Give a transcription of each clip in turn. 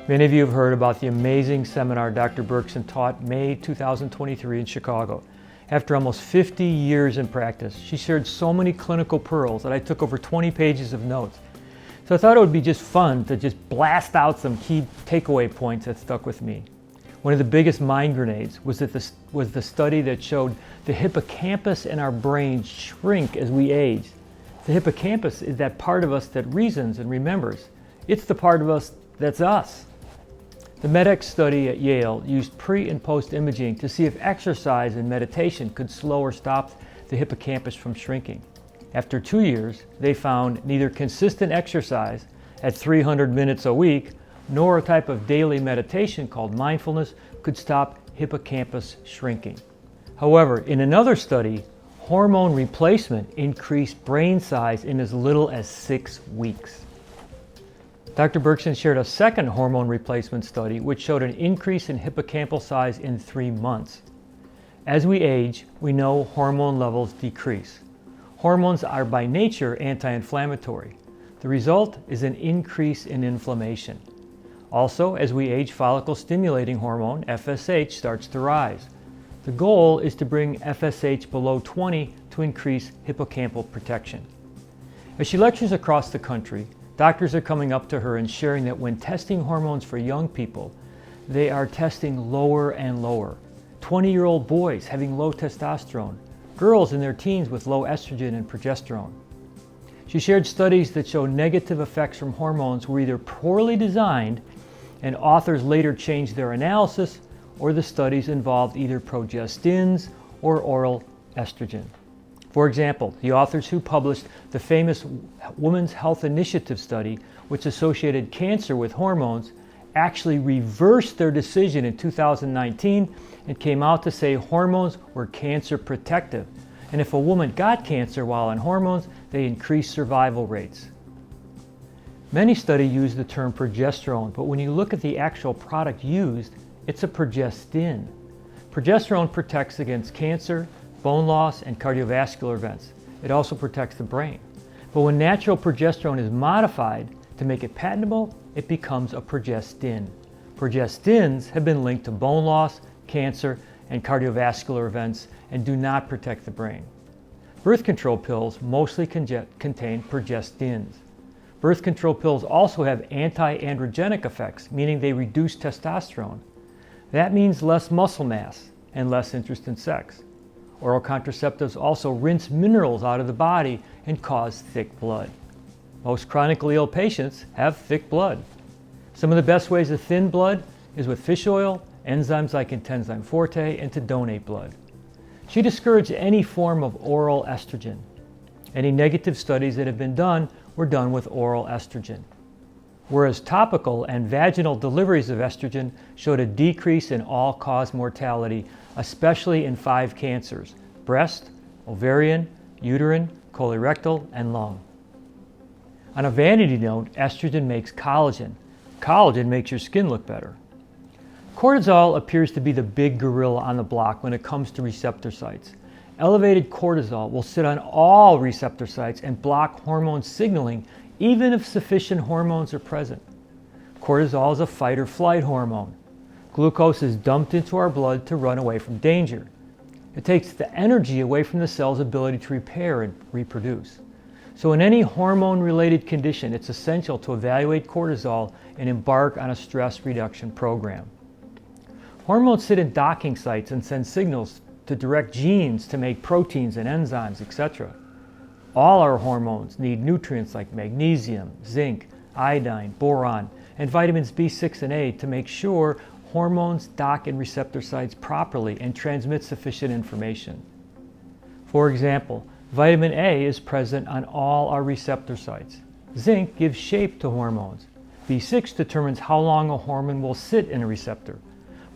Many of you have heard about the amazing seminar Dr. Berkson taught May 2023 in Chicago. After almost 50 years in practice, she shared so many clinical pearls that I took over 20 pages of notes. So I thought it would be just fun to just blast out some key takeaway points that stuck with me. One of the biggest mind grenades was the study that showed the hippocampus in our brains shrink as we age. The hippocampus is that part of us that reasons and remembers. It's the part of us that's us. The MEDEX study at Yale used pre- and post-imaging to see if exercise and meditation could slow or stop the hippocampus from shrinking. After 2 years, they found neither consistent exercise at 300 minutes a week, nor a type of daily meditation called mindfulness could stop hippocampus shrinking. However, in another study, hormone replacement increased brain size in as little as 6 weeks. Dr. Berkson shared a second hormone replacement study which showed an increase in hippocampal size in 3 months. As we age, we know hormone levels decrease. Hormones are by nature anti-inflammatory. The result is an increase in inflammation. Also, as we age, follicle-stimulating hormone, FSH, starts to rise. The goal is to bring FSH below 20 to increase hippocampal protection. As she lectures across the country, doctors are coming up to her and sharing that when testing hormones for young people, they are testing lower and lower. 20-year-old boys having low testosterone, girls in their teens with low estrogen and progesterone. She shared studies that show negative effects from hormones were either poorly designed and authors later changed their analysis, or the studies involved either progestins or oral estrogen. For example, the authors who published the famous Women's Health Initiative study, which associated cancer with hormones, actually reversed their decision in 2019 and came out to say hormones were cancer protective. And if a woman got cancer while on hormones, they increased survival rates. Many studies use the term progesterone, but when you look at the actual product used, it's a progestin. Progesterone protects against cancer, bone loss, and cardiovascular events. It also protects the brain. But when natural progesterone is modified to make it patentable, it becomes a progestin. Progestins have been linked to bone loss, cancer, and cardiovascular events and do not protect the brain. Birth control pills mostly contain progestins. Birth control pills also have anti-androgenic effects, meaning they reduce testosterone. That means less muscle mass and less interest in sex. Oral contraceptives also rinse minerals out of the body and cause thick blood. Most chronically ill patients have thick blood. Some of the best ways to thin blood is with fish oil, enzymes like Intenzyme Forte, and to donate blood. She discouraged any form of oral estrogen. Any negative studies that have been done were done with oral estrogen. Whereas topical and vaginal deliveries of estrogen showed a decrease in all-cause mortality, especially in 5 cancers: breast, ovarian, uterine, colorectal, and lung. On a vanity note, estrogen makes collagen. Collagen makes your skin look better. Cortisol appears to be the big gorilla on the block when it comes to receptor sites. Elevated cortisol will sit on all receptor sites and block hormone signaling even if sufficient hormones are present. Cortisol is a fight or flight hormone. Glucose is dumped into our blood to run away from danger. It takes the energy away from the cell's ability to repair and reproduce. So in any hormone-related condition, it's essential to evaluate cortisol and embark on a stress reduction program. Hormones sit in docking sites and send signals to direct genes to make proteins and enzymes, etc. All our hormones need nutrients like magnesium, zinc, iodine, boron, and vitamins B6 and A to make sure hormones dock in receptor sites properly and transmit sufficient information. For example, vitamin A is present on all our receptor sites. Zinc gives shape to hormones. B6 determines how long a hormone will sit in a receptor.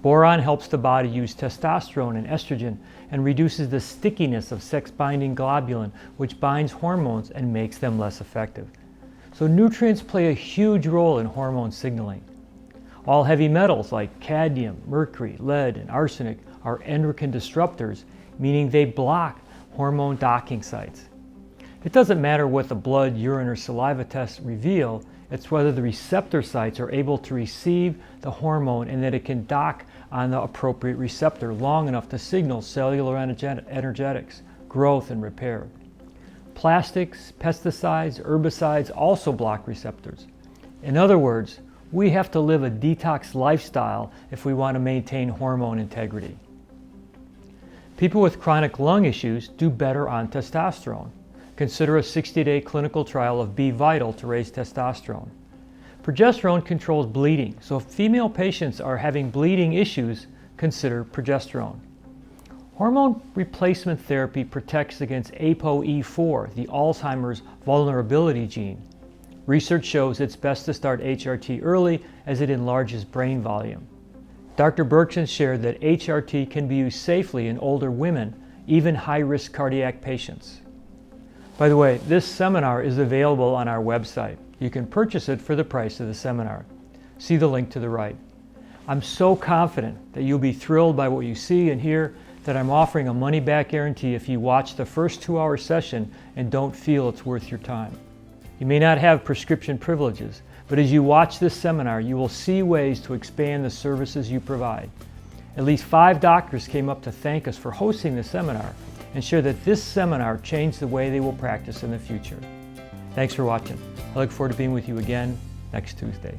Boron helps the body use testosterone and estrogen and reduces the stickiness of sex-binding globulin, which binds hormones and makes them less effective. So nutrients play a huge role in hormone signaling. All heavy metals like cadmium, mercury, lead, and arsenic are endocrine disruptors, meaning they block hormone docking sites. It doesn't matter what the blood, urine, or saliva tests reveal, it's whether the receptor sites are able to receive the hormone and that it can dock on the appropriate receptor long enough to signal cellular energetics, growth, and repair. Plastics, pesticides, herbicides also block receptors. In other words, we have to live a detox lifestyle if we want to maintain hormone integrity. People with chronic lung issues do better on testosterone. Consider a 60-day clinical trial of B Vital to raise testosterone. Progesterone controls bleeding, so if female patients are having bleeding issues, consider progesterone. Hormone replacement therapy protects against ApoE4, the Alzheimer's vulnerability gene. Research shows it's best to start HRT early as it enlarges brain volume. Dr. Berkson shared that HRT can be used safely in older women, even high-risk cardiac patients. By the way, this seminar is available on our website. You can purchase it for the price of the seminar. See the link to the right. I'm so confident that you'll be thrilled by what you see and hear that I'm offering a money-back guarantee if you watch the first 2-hour session and don't feel it's worth your time. You may not have prescription privileges, but as you watch this seminar, you will see ways to expand the services you provide. At least 5 doctors came up to thank us for hosting the seminar and share that this seminar changed the way they will practice in the future. Thanks for watching. I look forward to being with you again next Tuesday.